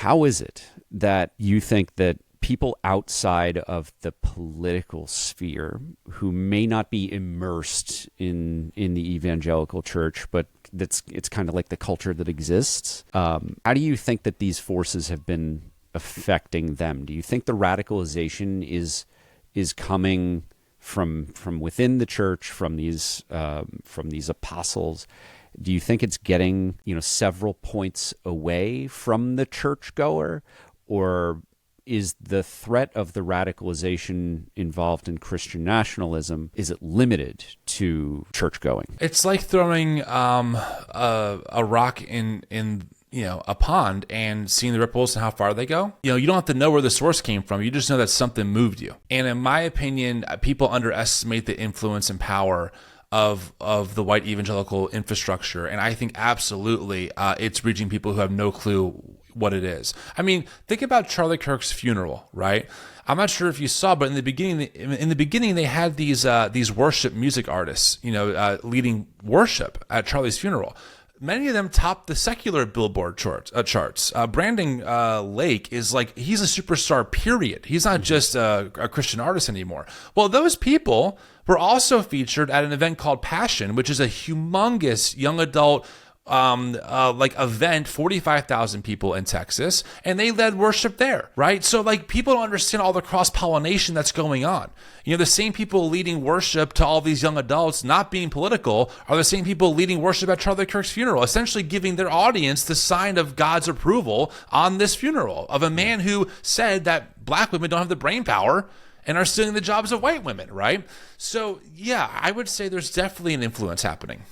How is it that you think that people outside of the political sphere who may not be immersed in the evangelical church, but it's kind of like the culture that exists, how do you think that these forces have been affecting them? Do you think the radicalization is coming from within the church, from these apostles? Do you think it's getting, several points away from the churchgoer, or is the threat of the radicalization involved in Christian nationalism, is it limited to church going? It's like throwing a rock in a pond and seeing the ripples and how far they go. You don't have to know where the source came from. You just know that something moved you. And in my opinion, people underestimate the influence and power of the white evangelical infrastructure. And I think absolutely it's reaching people who have no clue what it is. I mean, think about Charlie Kirk's funeral, right? I'm not sure if you saw, but in the beginning they had these worship music artists, leading worship at Charlie's funeral. Many of them topped the secular Billboard charts. Brandon Lake is he's a superstar, period. He's not just a Christian artist anymore. Well, those people were also featured at an event called Passion, which is a humongous young adult event, 45,000 people in Texas, and they led worship there, right? So people don't understand all the cross-pollination that's going on. The same people leading worship to all these young adults, not being political, are the same people leading worship at Charlie Kirk's funeral, essentially giving their audience the sign of God's approval on this funeral of a man who said that black women don't have the brain power and are stealing the jobs of white women, right? So yeah, I would say there's definitely an influence happening.